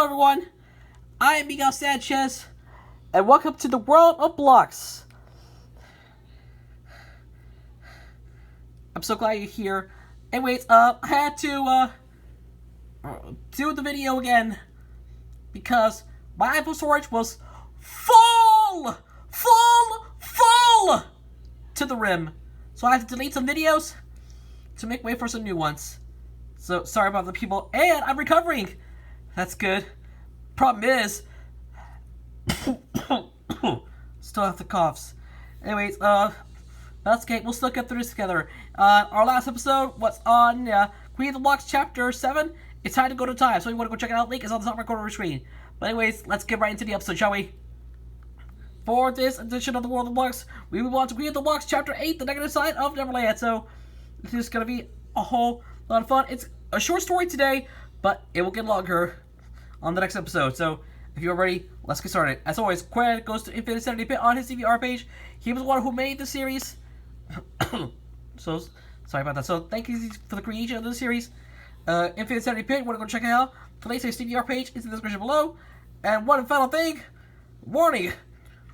Hello everyone, I am Miguel Sanchez, and welcome to the world of blocks. I'm so glad you're here. Anyways, I had to do the video again because my iPhone storage was full to the rim. So I have to delete some videos to make way for some new ones. So sorry about the people, and I'm recovering. That's good. Problem is, still have the coughs. Anyways, that's okay. We'll still get through this together. Our last episode was on Queen of the Blocks Chapter 7. It's time to go to time, so if you want to go check it out, link is on the top right corner of your screen. But anyways, let's get right into the episode, shall we? For this edition of the World of Blocks, we move on to Queen of the Blocks Chapter 8, The Negative Side of Numberland. So, this is going to be a whole lot of fun. It's a short story today, but it will get longer on the next episode. So, if you're ready, let's get started. As always, credit goes to Infinite Sanity Pit on his CVR page. He was the one who made the series. So, sorry about that. So, thank you for the creation of the series. Infinite Sanity Pit, want to go check it out? The latest CVR page is in the description below. And one final thing, warning.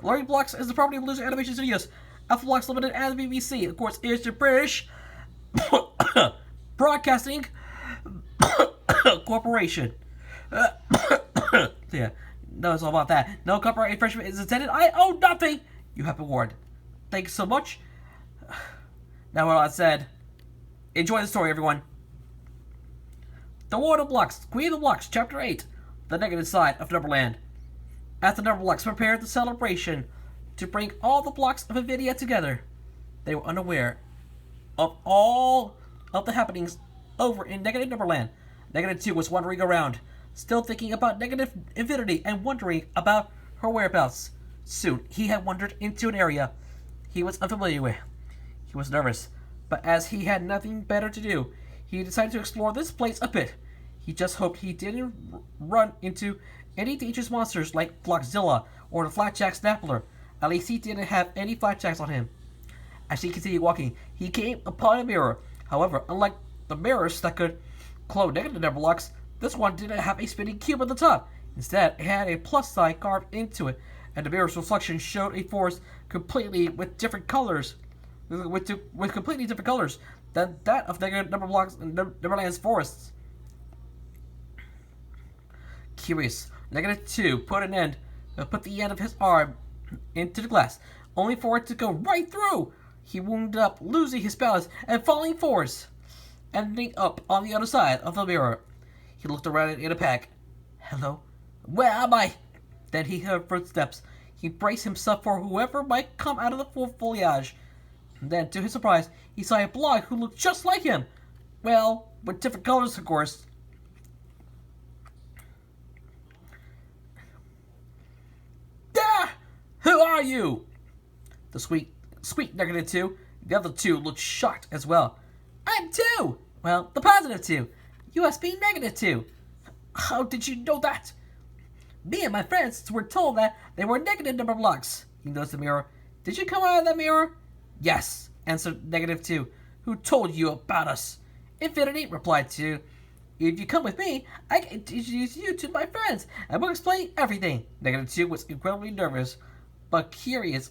Learning Blocks is the property of Loser Animation Studios, Alpha Blocks Limited, and the BBC. Of course, is the British Broadcasting Corporation. Yeah, no, it's all about that. No copyright infringement is intended. I own nothing. You have been warned. Thanks so much. Now, with all that said, enjoy the story, everyone. The World of Blocks, Queen of the Blocks, Chapter 8, The Negative Side of Numberland. As the Numberblocks prepared the celebration to bring all the blocks of Nvidia together, they were unaware of all of the happenings over in Negative Numberland. Negative 2 was wandering around, still thinking about Negative Infinity and wondering about her whereabouts. Soon, he had wandered into an area he was unfamiliar with. He was nervous, but as he had nothing better to do, he decided to explore this place a bit. He just hoped he didn't run into any dangerous monsters like Blockzilla or the Flatjack Snappler. At least he didn't have any Flatjacks on him. As he continued walking, he came upon a mirror. However, unlike the mirrors that could clone negative Numberblocks, this one didn't have a spinning cube at the top. Instead, it had a plus sign carved into it, and the mirror's reflection showed a forest completely with different colors, with completely different colors than that of negative Numberblocks and Numberland's forests. Curious, Negative 2 put the end of his arm into the glass, only for it to go right through. He wound up losing his balance and falling forwards, ending up on the other side of the mirror. He looked around in a panic. Hello? Where am I? Then he heard footsteps. He braced himself for whoever might come out of the foliage. And then, to his surprise, he saw a block who looked just like him. Well, with different colors, of course. Who are you? The sweet Negative 2. The other two looked shocked as well. I'm 2. Well, the positive 2. You must be Negative 2. How did you know that? Me and my friends were told that they were negative Numberblocks. He noticed the mirror. Did you come out of that mirror? Yes, answered Negative 2. Who told you about us? Infinity, replied 2. If you come with me, I can introduce you to my friends, and we'll explain everything. Negative 2 was incredibly nervous, but his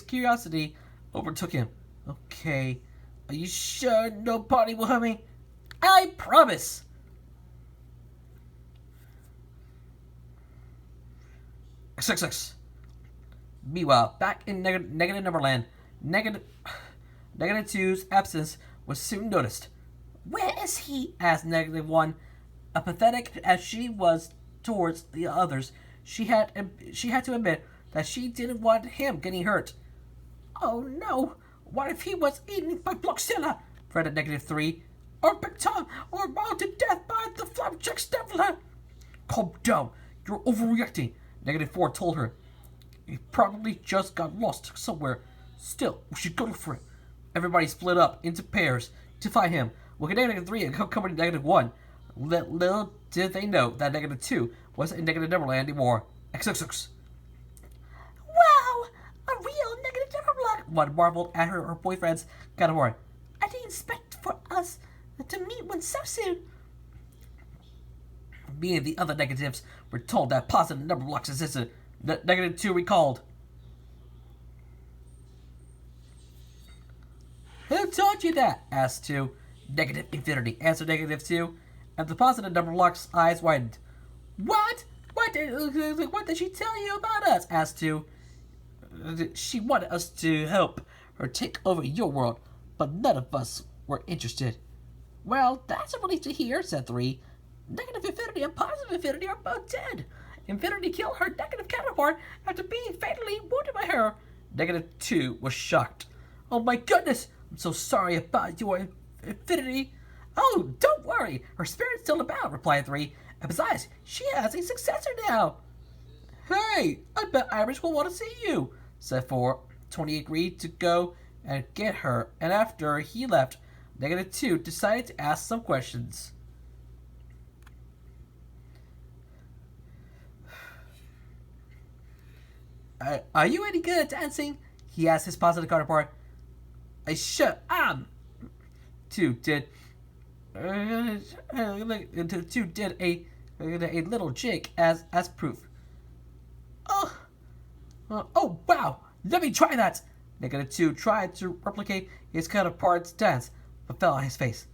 curiosity overtook him. Okay, are you sure nobody will hurt me? I promise. X. Meanwhile, back in Negative Numberland, Negative 2's absence was soon noticed. Where is he? Asked Negative 1. Apathetic as she was towards the others, she had to admit that she didn't want him getting hurt. Oh no! What if he was eaten by Blockzilla? Fretted Negative 3. Or Big Tom, or mauled to death by the Flapjack Snappler. Calm down. You're overreacting, Negative 4 told her. He probably just got lost somewhere. Still, we should go look for him. Everybody split up into pairs to find him. With Negative 3 and accompanying Negative 1, little did they know that Negative 2 wasn't in Negative Numberland anymore. XXX. Wow! A real Negative Numberblock! One marveled at her boyfriend's category. I didn't expect for us to meet one so soon. Me and the other negatives were told that positive number blocks existed. Negative 2 recalled. Who told you that? Asked 2. Negative infinity, answered negative 2. And the positive number block's eyes widened. What? What did she tell you about us? Asked 2. She wanted us to help her take over your world, but none of us were interested. Well, that's a relief to hear, said 3. Negative infinity and positive infinity are both dead. Infinity killed her negative counterpart after being fatally wounded by her. Negative 2 was shocked. Oh my goodness! I'm so sorry about your infinity. Oh, don't worry. Her spirit's still about, replied 3. And besides, she has a successor now. Hey, I bet Iris will want to see you, said 4. 20 agreed to go and get her, and after he left, negative 2 decided to ask some questions. Are you any good at dancing? He asked his positive counterpart. I sure am. 2 did. 2 did a little jig as proof. Oh wow! Let me try that. Negative 2 tried to replicate his counterpart's dance, but fell on his face.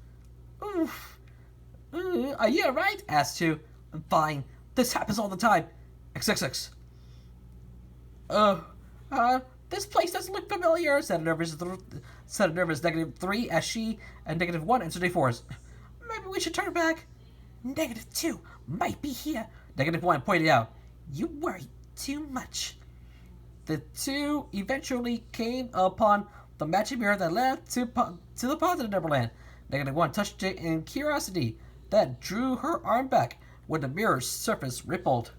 Oof. Are you alright? Asked 2. I'm fine. This happens all the time. XXX. This place doesn't look familiar, said a nervous negative 3 as she and negative 1 answered a force. Maybe we should turn back. Negative 2 might be here, negative 1 pointed out. You worry too much. The 2 eventually came upon the magic mirror that led to the positive Numberland. Negative 1 touched it in curiosity, then drew her arm back when the mirror's surface rippled.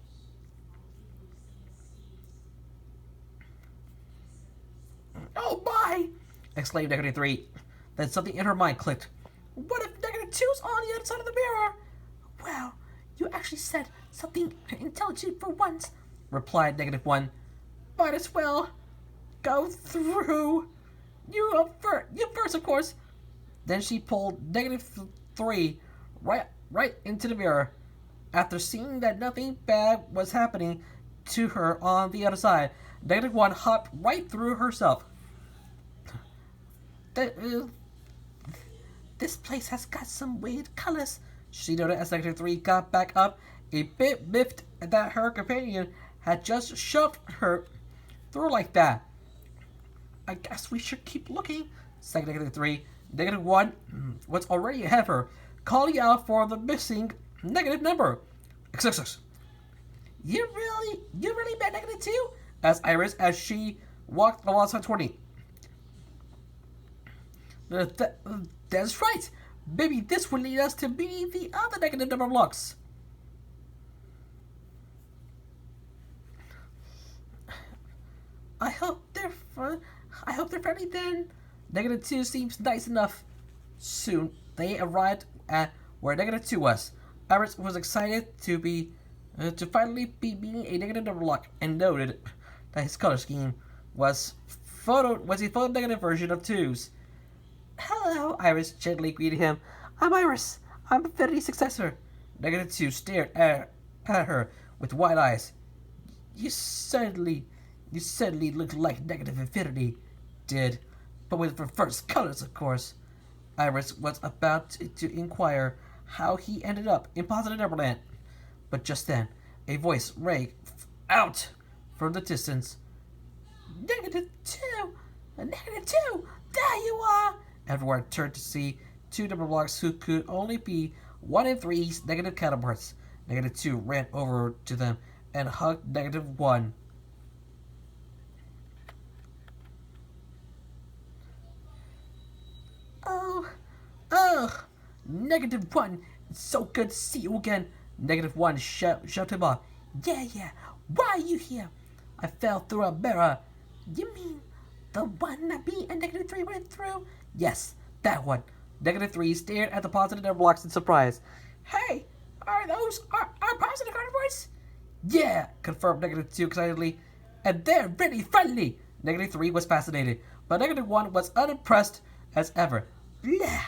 Oh my! Exclaimed negative 3. Then something in her mind clicked. What if negative 2's on the other side of the mirror? Well, you actually said something intelligent for once, replied negative 1. Might as well go through. You first, of course. Then she pulled negative 3 right into the mirror. After seeing that nothing bad was happening to her on the other side, negative 1 hopped right through herself. This place has got some weird colors, she noted as negative 3 got back up, a bit miffed that her companion had just shoved her through like that. I guess we should keep looking, said negative 3. Negative 1 was already ahead of her, calling out for the missing negative number. XXX. You really met negative 2? Asked Iris as she walked alongside 20. That's right. Maybe this will lead us to be the other negative number blocks. I hope they're friendly then. Negative 2 seems nice enough. Soon they arrived at where negative 2 was. Iris was excited to finally be meeting a negative number block and noted that his color scheme was a photo negative version of 2's. Hello, Iris gently greeted him. I'm Iris. I'm Infinity's successor. Negative 2 stared at her with wide eyes. You certainly look like negative Infinity did, but with reverse colors, of course. Iris was about to inquire how he ended up in positive Numberland, but just then a voice rang out from the distance. Negative 2! Negative 2! There you are! Everyone turned to see 2 number blocks who could only be 1 and 3's negative counterparts. Negative 2 ran over to them and hugged negative 1. Oh, negative 1, it's so good to see you again. Negative 1 shoved him off. Yeah, why are you here? I fell through a mirror. You mean the one that me and negative 3 went through? Yes, that one. Negative 3 stared at the positive number blocks in surprise. Hey, are those our positive counterparts? Yeah, confirmed negative 2 excitedly. And they're really friendly. Negative 3 was fascinated, but negative 1 was unimpressed as ever. Blah.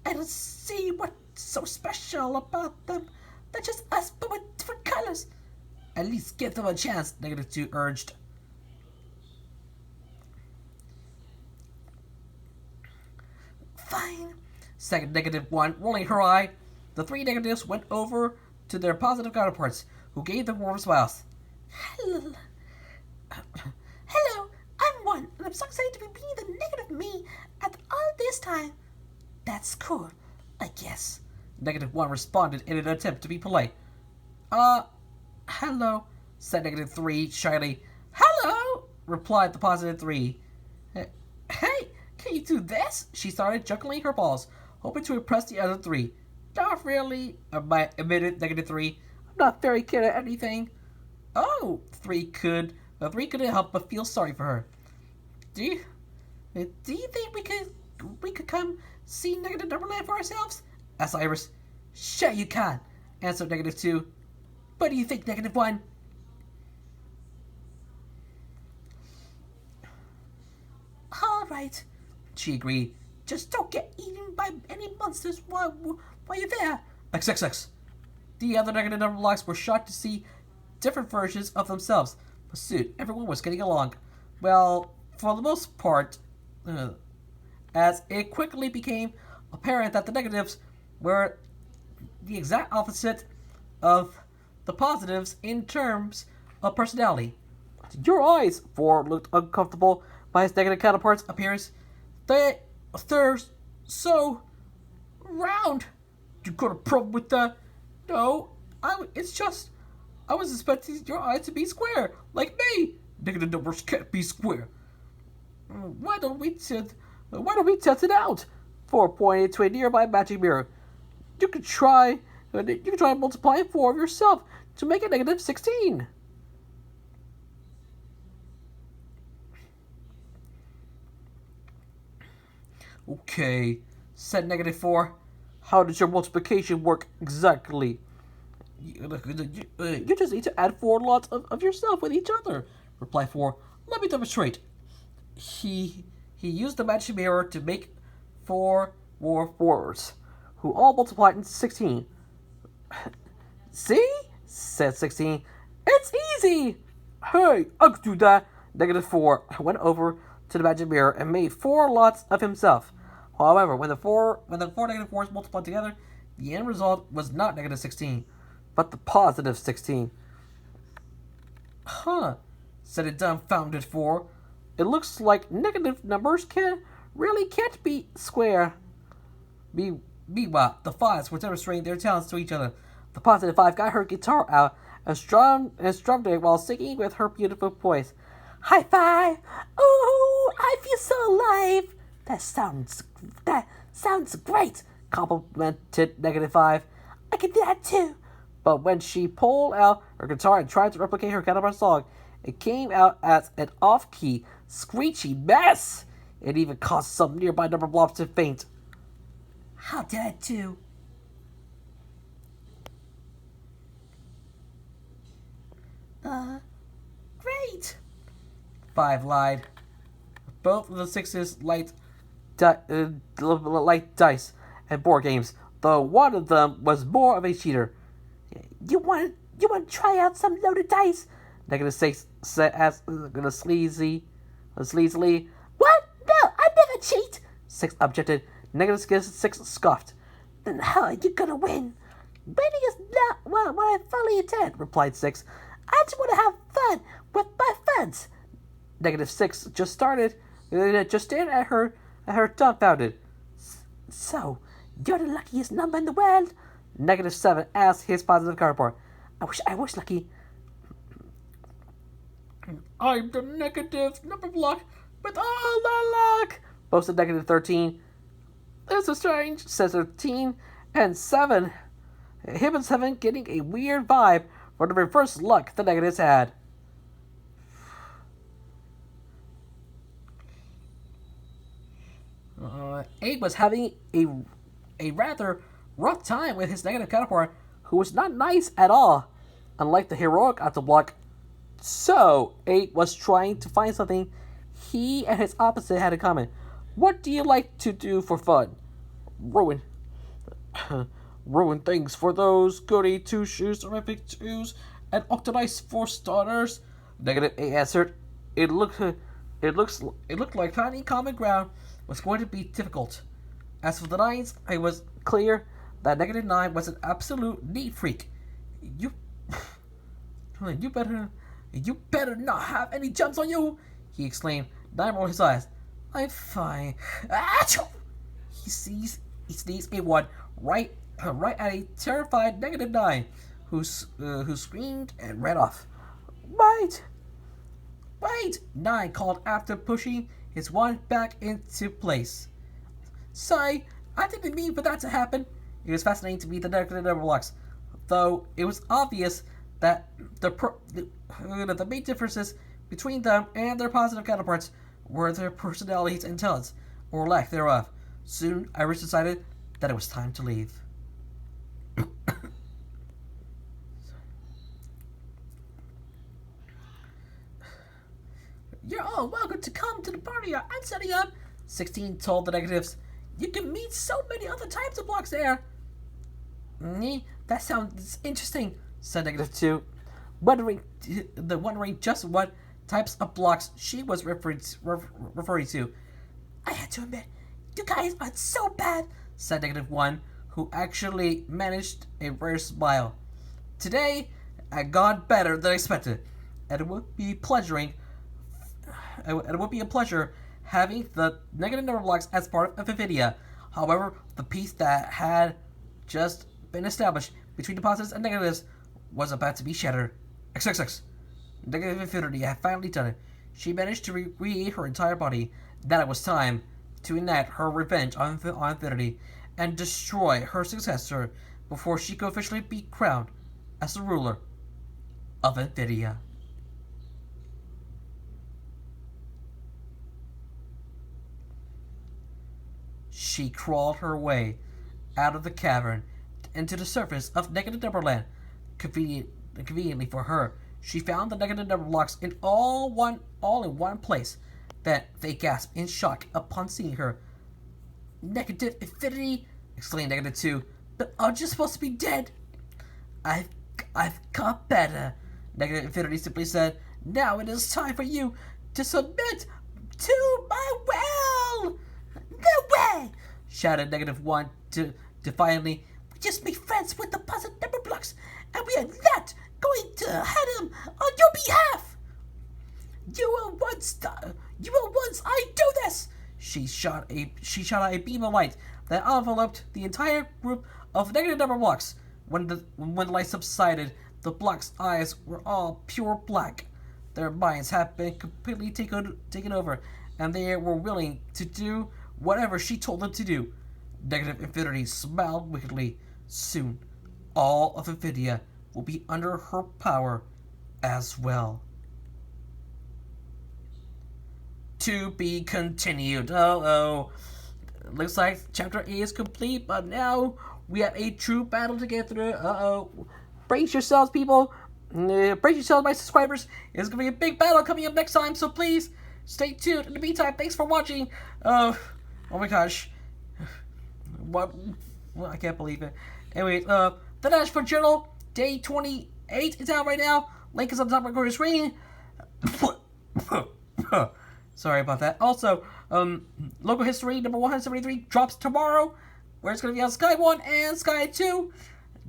I don't see what's so special about them. They're just us, but with different colors. At least give them a chance, -2 urged. Fine, said -1, rolling her eye. The three negatives went over to their positive counterparts, who gave them warm smiles. Hello, I'm 1, and I'm so excited to be being the negative me after all this time. That's cool, I guess. -1 responded in an attempt to be polite. Hello, said -3 shyly. Hello, replied the positive 3. Hey, can you do this? She started juggling her balls, hoping to impress the other 3. Not really, admitted -3. I'm not very good at anything. Oh, 3 couldn't help but feel sorry for her. Do you think we could come see Numberland for ourselves? Asked Iris. Sure you can, answered -2. What do you think, -1? All right, she agreed. Just don't get eaten by any monsters while you're there. XXX. The other negative number blocks were shocked to see different versions of themselves, but soon everyone was getting along. Well, for the most part, as it quickly became apparent that the negatives were the exact opposite of the positives in terms of personality. Your eyes, Ford looked uncomfortable by his negative counterpart's appearance. They're so round. You got a problem with that? No, it's just I was expecting your eyes to be square, like me. Negative numbers can't be square. Why don't we test it out? Ford pointed to a nearby magic mirror. You could try multiplying 4 of yourself to make it -16. Okay, said -4. How does your multiplication work exactly? You just need to add 4 lots of yourself with each other, replied 4. Let me demonstrate. He used the magic mirror to make 4 more 4s, who all multiplied into 16. See? Said 16. It's easy! Hey, I could do that. -4 went over to the magic mirror and made 4 lots of himself. However, when the four -4s multiplied together, the end result was not -16, but the positive 16. Huh, said a dumbfounded 4. It looks like negative numbers can't be square. Meanwhile, the 5s were demonstrating their talents to each other. The positive 5 got her guitar out and strummed it while singing with her beautiful voice. High five! Ooh, I feel so alive! That sounds great, complimented -5. I can do that too. But when she pulled out her guitar and tried to replicate her counterpart's song, it came out as an off-key, screechy mess. It even caused some nearby number blobs to faint. How did I do? Great. 5 lied. Both of the 6s liked dice and board games, though one of them was more of a cheater. You want to try out some loaded dice? -6 said as sleazily. What? No, I never cheat. 6 objected. -6 scoffed. Then how are you gonna win? Winning is not what I fully intend, replied 6. I just want to have fun with my friends. -6 just stared at her dumbfounded. So, you're the luckiest number in the world? -7 asked his positive counterpart. I wish I was lucky. I'm the negative number block with all the luck, boasted -13. This is strange, says 13, and 7. Him and 7 getting a weird vibe for the reverse luck the negatives had. 8 was having a rather rough time with his negative counterpart, who was not nice at all, unlike the heroic out the block. So, 8 was trying to find something he and his opposite had in common. What do you like to do for fun? Ruin. ruin things for those goody two-shoes, terrific twos, and octodice for starters. Negative A answered. It looked like finding common ground was going to be difficult. As for the nines, it was clear that negative 9 was an absolute neat freak. You better not have any jumps on you, he exclaimed. 9 rolled his eyes. I'm fine. Achoo! He sneezed a 1 right at a terrified negative 9, who screamed and ran off. Wait! 9 called after pushing his 1 back into place. Sorry, I didn't mean for that to happen. It was fascinating to meet the negative number blocks, though it was obvious that the main differences between them and their positive counterparts were their personalities and talents, or lack thereof. Soon, Iris decided that it was time to leave. You're all welcome to come to the party I'm setting up, 16 told the negatives. You can meet so many other types of blocks there. That sounds interesting, said negative 2, wondering just what types of blocks she was referring to. I had to admit, you guys are so bad, said negative 1, who actually managed a rare smile. Today, I got better than expected, and it would be a pleasure having the negative number blocks as part of NVIDIA. However, the peace that had just been established between the positives and negatives was about to be shattered. XXX. Negative Infinity had finally done it. She managed to recreate her entire body. That it was time to enact her revenge on Infinity and destroy her successor before she could officially be crowned as the ruler of NVIDIA. She crawled her way out of the cavern into the surface of negative Numberland. Conveniently for her, she found the negative number blocks all in one place. Then they gasped in shock upon seeing her. Negative Infinity, exclaimed negative 2. But aren't you supposed to be dead? I've got better, negative Infinity simply said. Now it is time for you to submit to my will. No way! Shouted negative 1 defiantly. We just made friends with the positive number blocks, and we are not going to hurt him on your behalf. You will once I do this. She shot out a beam of light that enveloped the entire group of negative number blocks. When the light subsided, the blocks' eyes were all pure black. Their minds had been completely taken over, and they were willing to do whatever she told them to do. Negative Infinity smiled wickedly. Soon, all of NVIDIA will be under her power as well. To be continued. Looks like chapter 8 is complete, but now we have a true battle to get through. Brace yourselves, people. Brace yourselves, my subscribers. It's going to be a big battle coming up next time, so please stay tuned. In the meantime, thanks for watching. Oh my gosh. What? Well, I can't believe it. Anyways, the Dashboard Journal, day 28 is out right now. Link is on the top of the screen. Sorry about that. Also, Logo History number 173 drops tomorrow, where it's going to be on Sky 1 and Sky 2.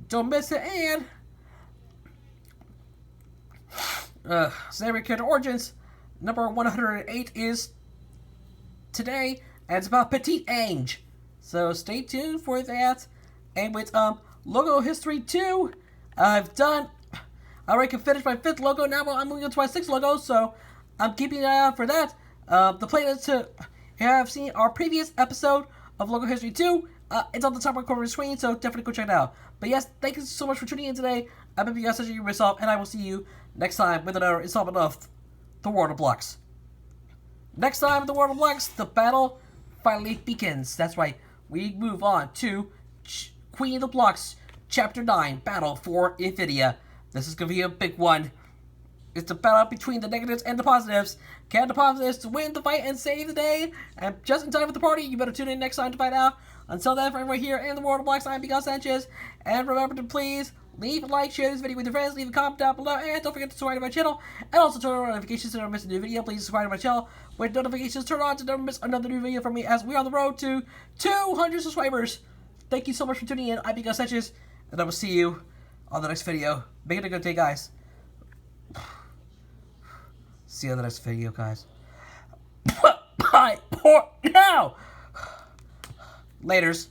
Don't miss it. And Scenario Character Origins number 108 is today, and it's about Petite Ange. So stay tuned for that. Anyways, Logo History 2, I already finished my 5th logo. Now I'm moving to my 6th logo, so I'm keeping an eye out for that. The playlist to have seen our previous episode of Logo History 2, it's on the top right corner of the screen, so definitely go check it out. But yes, thank you so much for tuning in today. I hope you guys enjoyed yourself, and I will see you next time with another installment of The World of Blocks. Next time, The World of Blocks, the battle finally begins. That's right, we move on to Queen of the Blocks, Chapter 9, Battle for NVIDIA. This is going to be a big one. It's a battle between the negatives and the positives. Can the positives win the fight and save the day? And just in time for the party, you better tune in next time to find out. Until then, for everyone here in the world of Blacks, I'm Miguel Sanchez. And remember to please leave a like, share this video with your friends, leave a comment down below, and don't forget to subscribe to my channel. And also turn on notifications so you don't miss a new video. Please subscribe to my channel with notifications turned on to never miss another new video from me as we are on the road to 200 subscribers. Thank you so much for tuning in. I'm Miguel Sanchez, and I will see you on the next video. Make it a good day, guys. See you on the next video, guys. Bye for now. Laters.